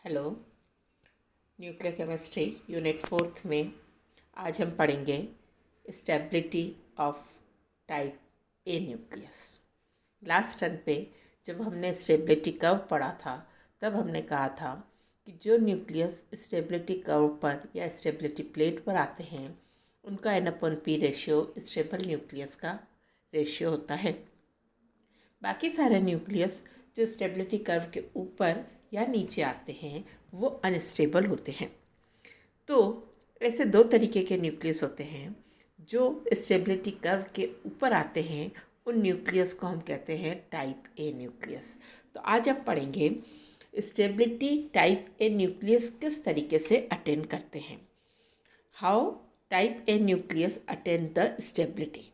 Hello. Nuclear chemistry unit 4 में आज हम पढ़ेंगे stability of type A nucleus. Last term पे जब हमने स्टेबिलिटी कर्व पढ़ा था तब हमने कहा था कि जो न्यूक्लियस स्टेबिलिटी कर्व पर या स्टेबिलिटी प्लेट पर आते हैं उनका N/P रेशियो स्टेबल न्यूक्लियस का रेशियो होता है। बाकी सारे न्यूक्लियस जो स्टेबिलिटी कर्व के ऊपर या नीचे आते हैं वो अनस्टेबल होते हैं। तो ऐसे दो तरीके के न्यूक्लियस होते हैं। जो स्टेबिलिटी कर्व के ऊपर आते हैं उन न्यूक्लियस को हम कहते हैं टाइप ए न्यूक्लियस। तो आज हम पढ़ेंगे स्टेबिलिटी टाइप ए न्यूक्लियस किस तरीके से अटेन करते हैं। How type A nucleus attain the stability.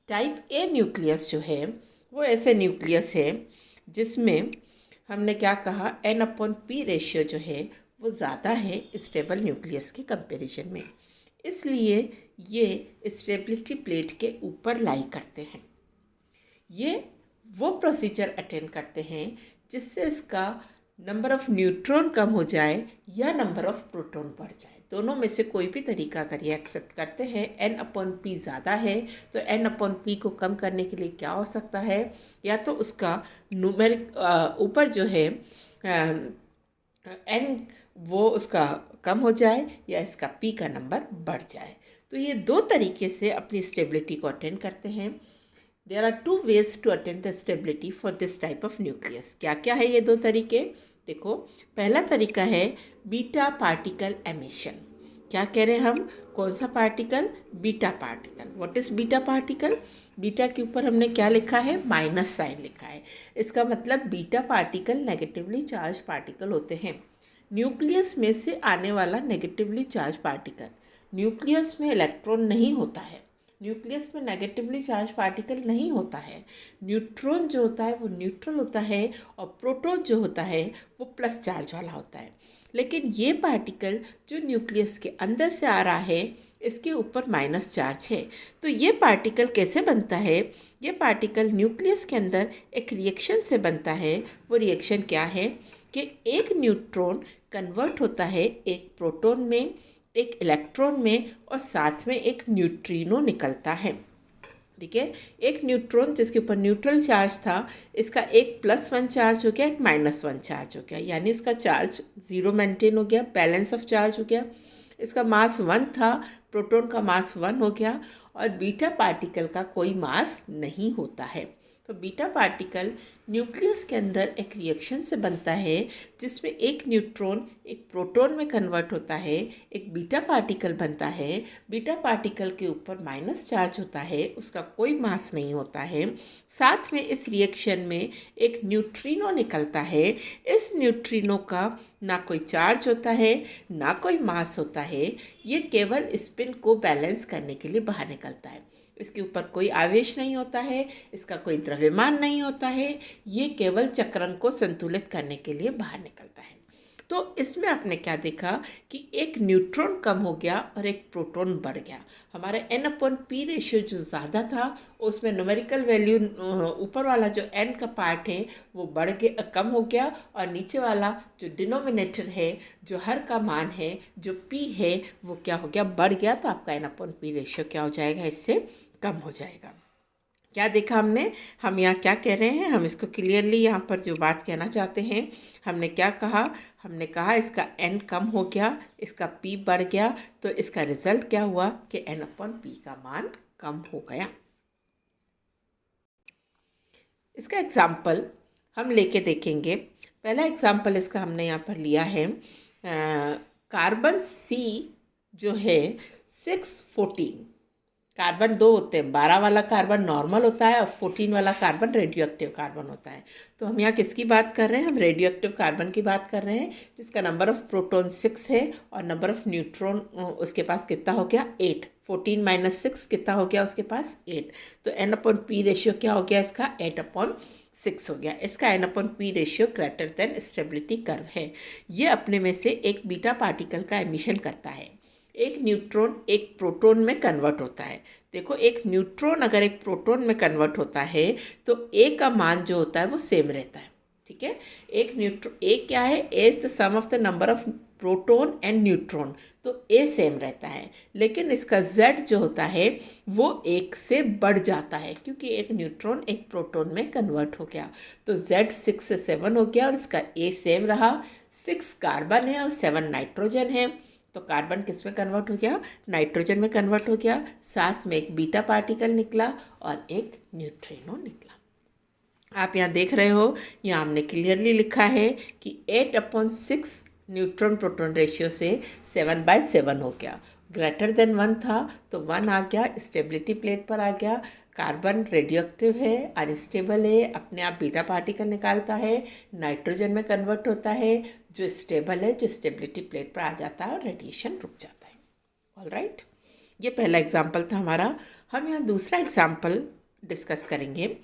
Type A nucleus जो है वो ऐसे न्यूक्लियस है जिसमें हमने क्या कहा, N/P रेशियो जो है वो ज़्यादा है स्टेबल न्यूक्लियस के कंपैरिजन में, इसलिए ये स्टेबिलिटी प्लेट के ऊपर लाई करते हैं। ये वो प्रोसीजर अटेंड करते हैं जिससे इसका नंबर ऑफ़ न्यूट्रॉन कम हो जाए या नंबर ऑफ़ प्रोटॉन बढ़ जाए। दोनों में से कोई भी तरीका अगर ये एक्सेप्ट करते हैं, N/P ज़्यादा है तो N/P को कम करने के लिए क्या हो सकता है, या तो उसका न्यूमेरिक ऊपर जो है N वो उसका कम हो जाए या इसका P का नंबर बढ़ जाए। तो ये दो तरीके से अपनी स्टेबिलिटी को अटेंड करते हैं। There are two ways to attain the stability for this type of nucleus। क्या क्या है ये दो तरीके? देखो, पहला तरीका है बीटा पार्टिकल एमिशन। क्या कह रहे हैं हम? कौन सा particle? Beta particle. What is beta particle? Beta के ऊपर हमने क्या लिखा है? माइनस साइन लिखा है। इसका मतलब beta particle negatively charge particle होते हैं। न्यूक्लियस में से आने वाला नेगेटिवली चार्ज पार्टिकल, न्यूक्लियस में इलेक्ट्रॉन नहीं होता है, न्यूक्लियस में नेगेटिवली चार्ज पार्टिकल नहीं होता है। न्यूट्रॉन जो होता है वो न्यूट्रल होता है और प्रोटॉन जो होता है वो प्लस चार्ज वाला होता है। लेकिन ये पार्टिकल जो न्यूक्लियस के अंदर से आ रहा है इसके ऊपर माइनस चार्ज है। तो ये पार्टिकल कैसे बनता है? ये पार्टिकल न्यूक्लियस के अंदर एक रिएक्शन से बनता है। वो रिएक्शन क्या है कि एक न्यूट्रॉन कन्वर्ट होता है एक प्रोटॉन में, एक इलेक्ट्रॉन में, और साथ में एक न्यूट्रिनो निकलता है। ठीक है, एक न्यूट्रॉन जिसके ऊपर न्यूट्रल चार्ज था, इसका एक +1 चार्ज हो गया, एक -1 चार्ज हो गया, यानी उसका चार्ज 0 मेंटेन हो गया, बैलेंस ऑफ चार्ज हो गया। इसका मास 1 था, प्रोटॉन का मास 1 हो गया, और बीटा पार्टिकल का कोई मास नहीं होता है। तो बीटा पार्टिकल न्यूक्लियस के अंदर एक रिएक्शन से बनता है जिसमें एक न्यूट्रॉन एक प्रोटॉन में कन्वर्ट होता है, एक बीटा पार्टिकल बनता है। बीटा पार्टिकल के ऊपर माइनस चार्ज होता है, उसका कोई मास नहीं होता है। साथ में इस रिएक्शन में एक न्यूट्रिनो निकलता है। इस न्यूट्रिनो का ना कोई चार्ज होता है ना कोई मास होता है, ये केवल स्पिन को बैलेंस करने के लिए बाहर निकलता है। इसके ऊपर कोई आवेश नहीं होता है, इसका कोई द्रव्यमान नहीं होता है, ये केवल चक्रण को संतुलित करने के लिए बाहर निकलता है। तो इसमें आपने क्या देखा कि एक न्यूट्रॉन कम हो गया और एक प्रोटॉन बढ़ गया। हमारा N/P रेशियो जो ज़्यादा था उसमें न्यूमेरिकल वैल्यू ऊपर वाला जो N का पार्ट है वो बढ़ गया, कम हो गया, और नीचे वाला जो डिनोमिनेटर है, जो हर का मान है, जो P है, वो क्या हो गया? बढ़ गया। तो आपका N/P रेशियो क्या हो जाएगा? इससे कम हो जाएगा। क्या देखा हमने? हम यहाँ क्या कह रहे हैं? हम इसको क्लियरली यहाँ पर जो बात कहना चाहते हैं, हमने क्या कहा? हमने कहा इसका N कम हो गया, इसका P बढ़ गया, तो इसका रिजल्ट क्या हुआ कि N/P का मान कम हो गया। इसका एग्जाम्पल हम लेके देखेंगे। पहला एग्जाम्पल इसका हमने यहाँ पर लिया है, कार्बन C जो है 614। कार्बन 2 होते हैं, 12 वाला कार्बन नॉर्मल होता है और 14 वाला कार्बन रेडियो एक्टिव कार्बन होता है। तो हम यहाँ किसकी बात कर रहे हैं? हम रेडियो एक्टिव कार्बन की बात कर रहे हैं जिसका नंबर ऑफ़ प्रोटॉन 6 है और नंबर ऑफ़ न्यूट्रॉन उसके पास कितना हो गया? 8। 14 - 6 कितना हो गया उसके पास? 8। तो N/P रेशियो क्या हो गया इसका? 8/6 हो गया। इसका N/P ratio greater than stability curve है। ये अपने में से एक बीटा पार्टिकल का एमिशन करता है। एक न्यूट्रॉन एक प्रोटॉन में कन्वर्ट होता है। देखो, एक न्यूट्रॉन अगर एक प्रोटॉन में कन्वर्ट होता है तो ए का मान जो होता है वो सेम रहता है। ठीक है। एक क्या है, A is the sum of the number of proton and neutron, तो ए सेम रहता है, लेकिन इसका जेड जो होता है वो एक से बढ़ जाता है, क्योंकि एक न्यूट्रॉन एक प्रोटॉन में कन्वर्ट हो गया, तो जेड 6 से 7 हो गया और इसका ए सेम रहा। 6 कार्बन है और 7 नाइट्रोजन है, तो कार्बन किस में कन्वर्ट हो गया, नाइट्रोजन में कन्वर्ट हो गया, साथ में एक बीटा पार्टिकल निकला और एक न्यूट्रिनो निकला। आप यहाँ देख रहे हो, यहाँ हमने क्लियरली लिखा है कि 8/6 न्यूट्रॉन प्रोटॉन रेशियो से 7/7 हो गया। ग्रेटर देन 1 था तो 1 आ गया, स्टेबिलिटी प्लेट पर आ गया। कार्बन रेडियो एक्टिव है, अनस्टेबल है, अपने आप बीटा पार्टिकल निकालता है, नाइट्रोजन में कन्वर्ट होता है, जो स्टेबल है, जो स्टेबिलिटी प्लेट पर आ जाता है और रेडिएशन रुक जाता है। ऑलराइट, ये पहला एग्जाम्पल था हमारा। हम यहाँ दूसरा एग्जाम्पल डिस्कस करेंगे।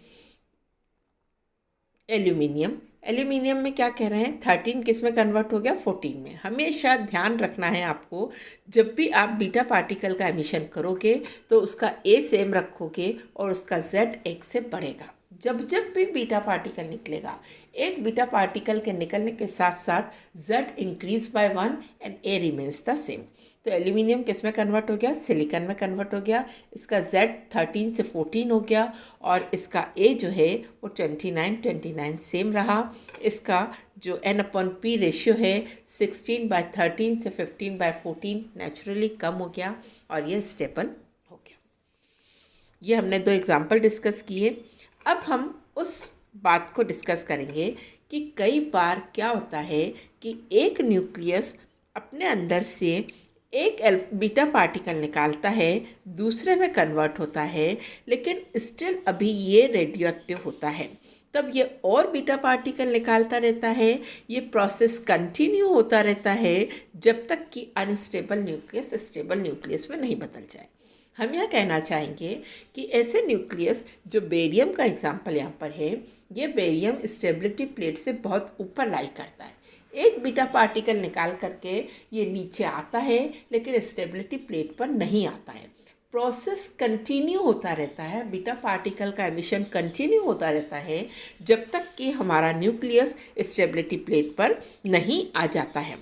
एल्यूमिनियम में क्या कह रहे हैं, 13 किस में कन्वर्ट हो गया, 14 में। हमेशा ध्यान रखना है आपको, जब भी आप बीटा पार्टिकल का एमिशन करोगे तो उसका ए सेम रखोगे और उसका जेड एक से बढ़ेगा। जब भी बीटा पार्टिकल निकलेगा, एक बीटा पार्टिकल के निकलने के साथ साथ Z increase by 1 and A remains the same. तो एल्यूमिनियम किस में कन्वर्ट हो गया, सिलिकॉन में कन्वर्ट हो गया, इसका जेड 13 से 14 हो गया और इसका ए जो है वो 29 सेम रहा। इसका जो N/P रेशियो है 16/13 से 15/14 नेचुरली कम हो गया और ये स्टेबल हो गया। ये हमने 2 एग्जाम्पल डिस्कस किए। अब हम उस बात को डिस्कस करेंगे कि कई बार क्या होता है कि एक न्यूक्लियस अपने अंदर से एक बीटा पार्टिकल निकालता है, दूसरे में कन्वर्ट होता है, लेकिन स्टिल अभी ये रेडियो एक्टिव होता है। तब ये और बीटा पार्टिकल निकालता रहता है, ये प्रोसेस कंटिन्यू होता रहता है जब तक कि अनस्टेबल न्यूक्लियस स्टेबल न्यूक्लियस में नहीं बदल जाए। हम यह कहना चाहेंगे कि ऐसे न्यूक्लियस, जो बेरियम का एग्जाम्पल यहाँ पर है, ये बेरियम स्टेबिलिटी प्लेट से बहुत ऊपर लाई करता है। एक बीटा पार्टिकल निकाल करके ये नीचे आता है, लेकिन स्टेबिलिटी प्लेट पर नहीं आता है। प्रोसेस कंटिन्यू होता रहता है, बीटा पार्टिकल का एमिशन कंटिन्यू होता रहता है जब तक कि हमारा न्यूक्लियस स्टेबिलिटी प्लेट पर नहीं आ जाता है।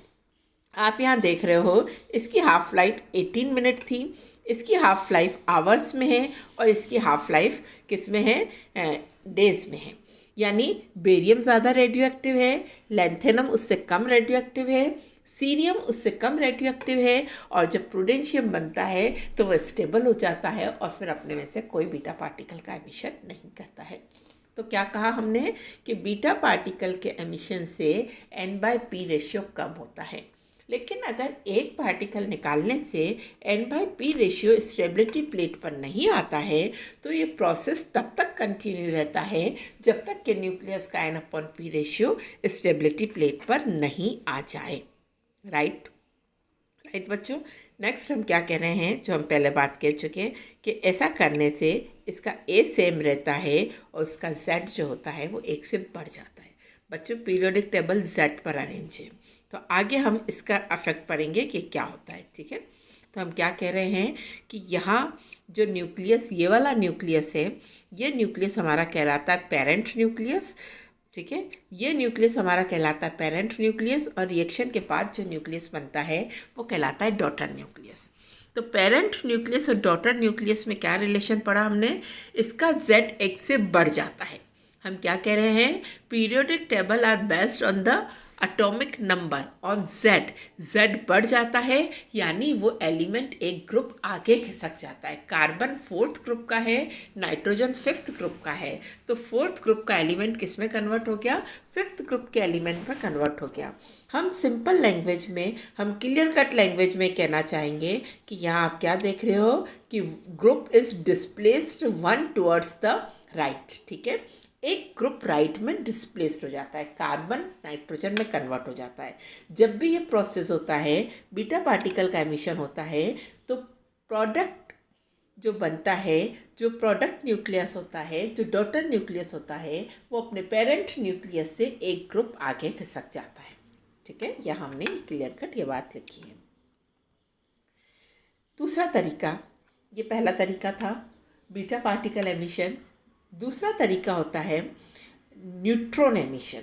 आप यहाँ देख रहे हो, इसकी हाफ लाइफ 18 मिनट थी, इसकी हाफ लाइफ आवर्स में है और इसकी हाफ लाइफ किस में है, डेज में है। यानी बेरियम ज़्यादा रेडियो एक्टिव है, लैंथेनम उससे कम रेडियो एक्टिव है, सीरियम उससे कम रेडियो एक्टिव है, और जब प्रूडेंशियम बनता है तो वह स्टेबल हो जाता है और फिर अपने में से कोई बीटा पार्टिकल का एमिशन नहीं करता है। तो क्या कहा हमने कि बीटा पार्टिकल के एमिशन से N/P रेशियो कम होता है, लेकिन अगर एक पार्टिकल निकालने से N/P रेशियो स्टेबिलिटी प्लेट पर नहीं आता है तो ये प्रोसेस तब तक कंटिन्यू रहता है जब तक कि न्यूक्लियस का N/P रेशियो स्टेबिलिटी प्लेट पर नहीं आ जाए। राइट बच्चों। नेक्स्ट हम क्या कह रहे हैं, जो हम पहले बात कह चुके हैं कि ऐसा करने से इसका ए सेम रहता है और उसका जेड जो होता है वो एक से बढ़ जाता है। बच्चों, पीरियोडिक टेबल जेड पर अरेंज है, तो आगे हम इसका अफेक्ट पढ़ेंगे कि क्या होता है। ठीक है, तो हम क्या कह रहे हैं कि यहाँ जो न्यूक्लियस, ये वाला न्यूक्लियस है, ये न्यूक्लियस हमारा कहलाता है पेरेंट न्यूक्लियस। ठीक है, ये न्यूक्लियस हमारा कहलाता है पेरेंट न्यूक्लियस, और रिएक्शन के बाद जो न्यूक्लियस बनता है वो कहलाता है डॉटर न्यूक्लियस। तो पेरेंट न्यूक्लियस और डॉटर न्यूक्लियस में क्या रिलेशन पढ़ा हमने, इसका जेड एक से बढ़ जाता है। हम क्या कह रहे हैं, periodic table are based on the atomic number on Z. Z बढ़ जाता है यानी वो एलिमेंट एक ग्रुप आगे खिसक जाता है। कार्बन 4th ग्रुप का है, नाइट्रोजन 5th ग्रुप का है, तो 4th ग्रुप का एलिमेंट किस में कन्वर्ट हो गया, 5th ग्रुप के एलिमेंट में कन्वर्ट हो गया। हम सिंपल लैंग्वेज में, हम क्लियर कट लैंग्वेज में कहना चाहेंगे कि यहाँ आप क्या देख रहे हो कि group is displaced 1 towards the right. ठीक है, एक ग्रुप राइट में डिस्प्लेस्ड हो जाता है, कार्बन नाइट्रोजन में कन्वर्ट हो जाता है। जब भी ये प्रोसेस होता है, बीटा पार्टिकल का एमिशन होता है, तो प्रोडक्ट जो बनता है, जो प्रोडक्ट न्यूक्लियस होता है, जो डॉटर न्यूक्लियस होता है, वो अपने पेरेंट न्यूक्लियस से एक ग्रुप आगे खिसक जाता है। ठीक है, यहाँ हमने क्लियर कट ये बात लिखी है। दूसरा तरीका, ये पहला तरीका था बीटा पार्टिकल एमिशन। दूसरा तरीका होता है neutron emission.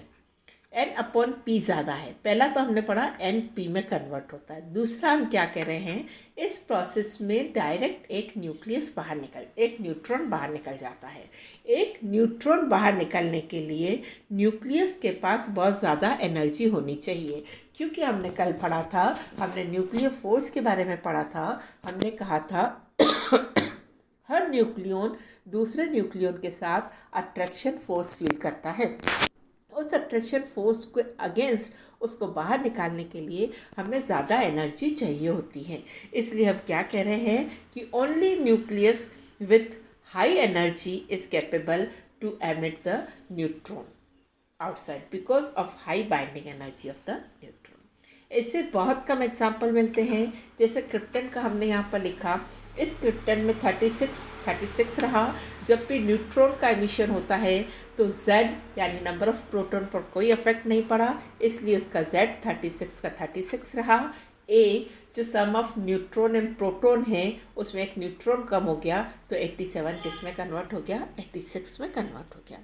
N upon P ज़्यादा है। पहला तो हमने पढ़ा एन पी में कन्वर्ट होता है। दूसरा हम क्या कह रहे हैं, इस प्रोसेस में डायरेक्ट एक न्यूट्रॉन बाहर निकल जाता है। एक न्यूट्रॉन बाहर निकलने के लिए न्यूक्लियस के पास बहुत ज़्यादा एनर्जी होनी चाहिए, क्योंकि हमने कल पढ़ा था, हमने न्यूक्लियर फोर्स के बारे में पढ़ा था। हमने कहा था हर न्यूक्लियन दूसरे न्यूक्लियन के साथ अट्रैक्शन फोर्स फील करता है। उस अट्रैक्शन फोर्स के अगेंस्ट उसको बाहर निकालने के लिए हमें ज़्यादा एनर्जी चाहिए होती है। इसलिए हम क्या कह रहे हैं कि only nucleus with high energy is capable to emit the neutron outside because of high binding energy of the neutron. इससे बहुत कम एग्जाम्पल मिलते हैं, जैसे क्रिप्टन का हमने यहाँ पर लिखा। इस क्रिप्टन में 36 रहा। जब भी न्यूट्रॉन का एमिशन होता है तो Z यानी नंबर ऑफ प्रोटॉन पर कोई इफेक्ट नहीं पड़ा, इसलिए उसका Z 36 का 36 रहा। A जो सम ऑफ न्यूट्रॉन एंड प्रोटॉन है, उसमें एक न्यूट्रॉन कम हो गया तो 87 किस में कन्वर्ट हो गया, 86 में कन्वर्ट हो गया।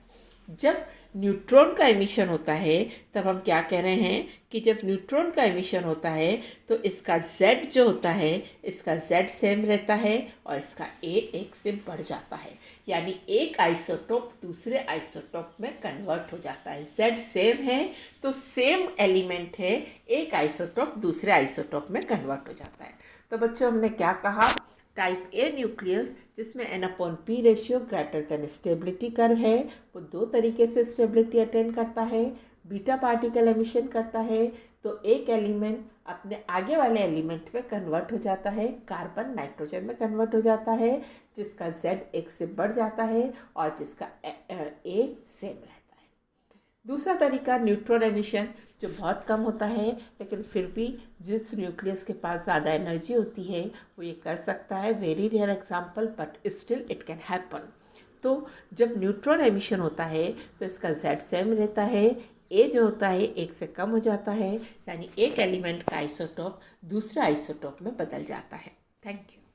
जब न्यूट्रॉन का एमिशन होता है तब हम क्या कह रहे हैं कि जब न्यूट्रॉन का एमिशन होता है तो इसका Z जो होता है, इसका Z सेम रहता है और इसका A एक से बढ़ जाता है, यानी एक आइसोटोप दूसरे आइसोटोप में कन्वर्ट हो जाता है। Z सेम है तो सेम एलिमेंट है, एक आइसोटोप दूसरे आइसोटोप में कन्वर्ट हो जाता है। तो बच्चों हमने क्या कहा, टाइप ए न्यूक्लियस जिसमें N/P ratio greater than stability curve है, वो दो तरीके से स्टेबिलिटी अटेन करता है। बीटा पार्टिकल एमिशन करता है तो एक एलिमेंट अपने आगे वाले एलिमेंट में कन्वर्ट हो जाता है, कार्बन नाइट्रोजन में कन्वर्ट हो जाता है, जिसका Z एक से बढ़ जाता है और जिसका A सेम रहता है। दूसरा तरीका न्यूट्रॉन एमिशन, जो बहुत कम होता है लेकिन फिर भी जिस न्यूक्लियस के पास ज़्यादा एनर्जी होती है वो ये कर सकता है। Very rare example but still it can happen. तो जब न्यूट्रॉन एमिशन होता है तो इसका Z सेम रहता है, A जो होता है एक से कम हो जाता है, यानी एक एलिमेंट का आइसोटोप दूसरे आइसोटोप में बदल जाता है। Thank you.